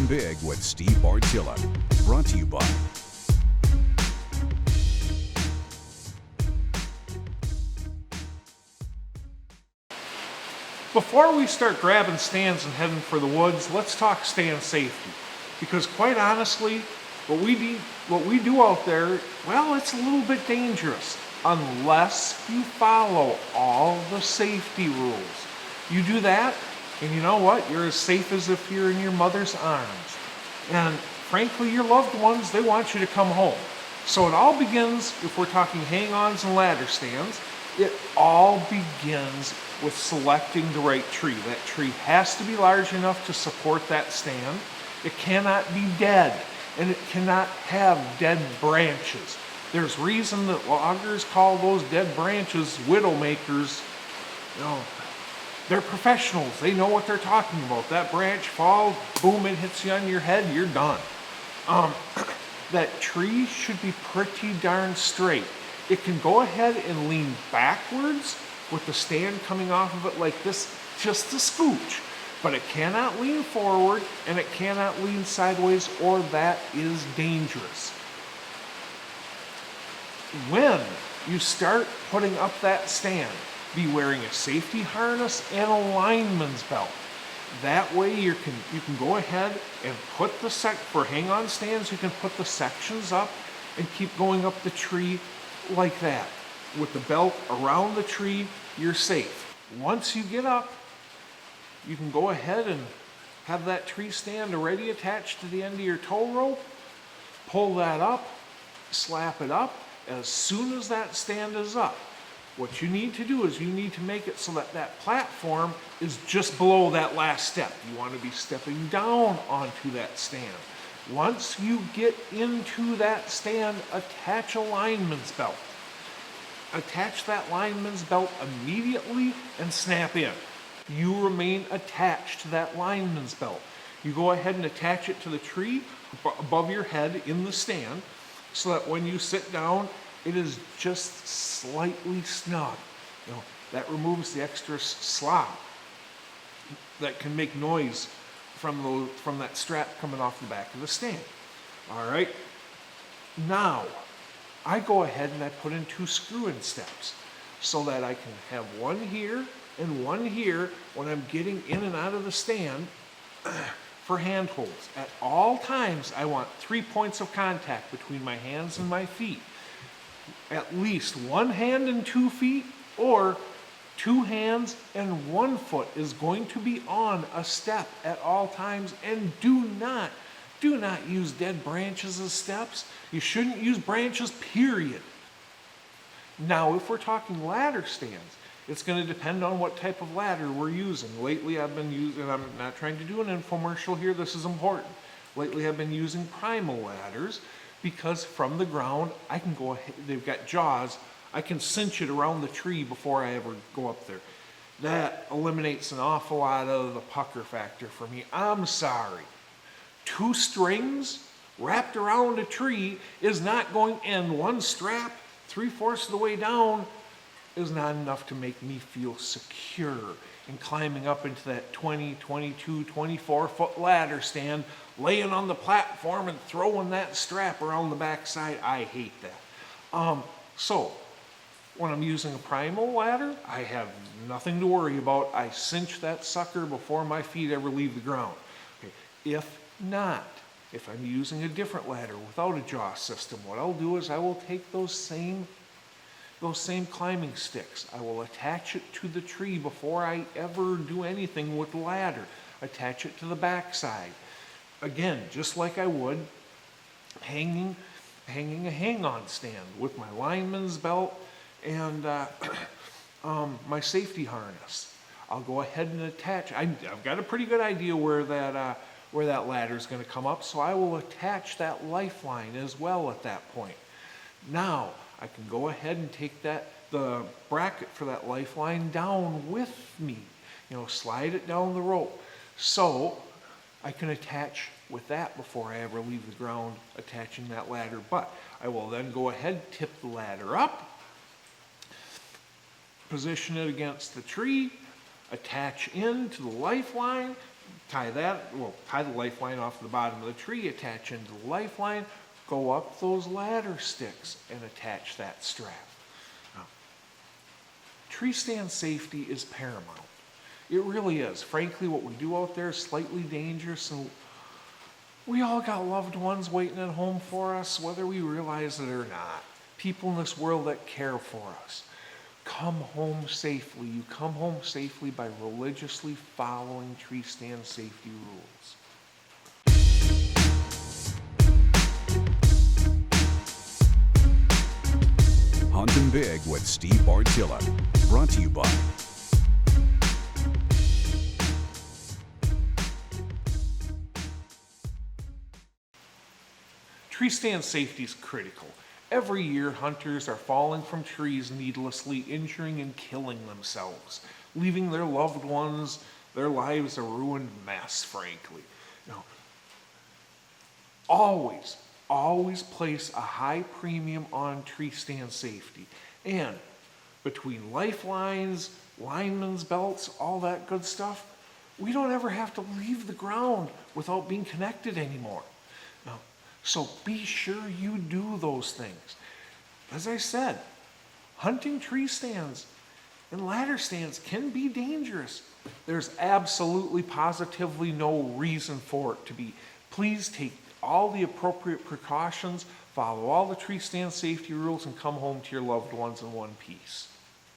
Dream Big with Steve Bartilla. Brought to you by Before we start grabbing stands and heading for the woods, let's talk stand safety. Because quite honestly, what we do out there, well, it's a little bit dangerous unless you follow all the safety rules. You do that, and you know what? You're as safe as if you're in your mother's arms. And frankly, your loved ones, they want you to come home. So it all begins, if we're talking hang-ons and ladder stands, it all begins with selecting the right tree. That tree has to be large enough to support that stand. It cannot be dead, and it cannot have dead branches. There's reason that loggers call those dead branches widowmakers. You know, they're professionals. They know what they're talking about. That branch falls, boom, it hits you on your head, you're done. That tree should be pretty darn straight. It can go ahead and lean backwards with the stand coming off of it like this, just a scooch. But it cannot lean forward and it cannot lean sideways, or that is dangerous. When you start putting up that stand, be wearing a safety harness and a lineman's belt. That way you can go ahead and put for hang-on stands, you can put the sections up and keep going up the tree like that. With the belt around the tree, you're safe. Once you get up, you can go ahead and have that tree stand already attached to the end of your tow rope. Pull that up, slap it up. As soon as that stand is up, what you need to do is you need to make it so that that platform is just below that last step. You want to be stepping down onto that stand. Once you get into that stand, attach a lineman's belt. Attach that lineman's belt immediately and snap in. You remain attached to that lineman's belt. You go ahead and attach it to the tree above your head in the stand so that when you sit down, it is just slightly snug. You know, that removes the extra slop that can make noise from that strap coming off the back of the stand. All right. Now, I go ahead and I put in 2 screw-in steps so that I can have one here and one here when I'm getting in and out of the stand for handholds. At all times, I want 3 points of contact between my hands and my feet. At least 1 hand and 2 feet, or 2 hands and 1 foot is going to be on a step at all times. And do not use dead branches as steps. You shouldn't use branches, period. Now, if we're talking ladder stands, it's going to depend on what type of ladder we're using. Lately, I've been using, and I'm not trying to do an infomercial here, this is important. Lately, I've been using Primal ladders because from the ground, I can go ahead, they've got jaws, I can cinch it around the tree before I ever go up there. That eliminates an awful lot of the pucker factor for me. I'm sorry. 2 strings wrapped around a tree is not going, and 1 strap 3/4 of the way down is not enough to make me feel secure in climbing up into that 20, 22, 24 foot ladder stand, laying on the platform and throwing that strap around the backside. I hate that. So when I'm using a Primal ladder, I have nothing to worry about. I cinch that sucker before my feet ever leave the ground. Okay. If not, if I'm using a different ladder without a jaw system, what I'll do is I will take those same climbing sticks. I will attach it to the tree before I ever do anything with the ladder. Attach it to the backside. Again, just like I would hanging a hang-on stand with my lineman's belt and my safety harness. I'll go ahead and attach. I've got a pretty good idea where that ladder is going to come up, so I will attach that lifeline as well at that point. Now, I can go ahead and take the bracket for that lifeline down with me. You know, slide it down the rope. So I can attach with that before I ever leave the ground attaching that ladder. But I will then go ahead, tip the ladder up, position it against the tree, attach into the lifeline, tie the lifeline off the bottom of the tree, attach into the lifeline, go up those ladder sticks and attach that strap. Now, tree stand safety is paramount. It really is. Frankly, what we do out there is slightly dangerous, and we all got loved ones waiting at home for us, whether we realize it or not. People in this world that care for us. Come home safely. You come home safely by religiously following tree stand safety rules. Huntin' Big with Steve Bartilla. Brought to you by Tree stand safety is critical. Every year, hunters are falling from trees needlessly, injuring and killing themselves, leaving their loved ones, their lives a ruined mess, frankly. Always place a high premium on tree stand safety. And between lifelines, linemen's belts, all that good stuff, we don't ever have to leave the ground without being connected anymore. So be sure you do those things. As I said, hunting tree stands and ladder stands can be dangerous. There's absolutely, positively no reason for it to be. Please take all the appropriate precautions, follow all the tree stand safety rules, and come home to your loved ones in one piece.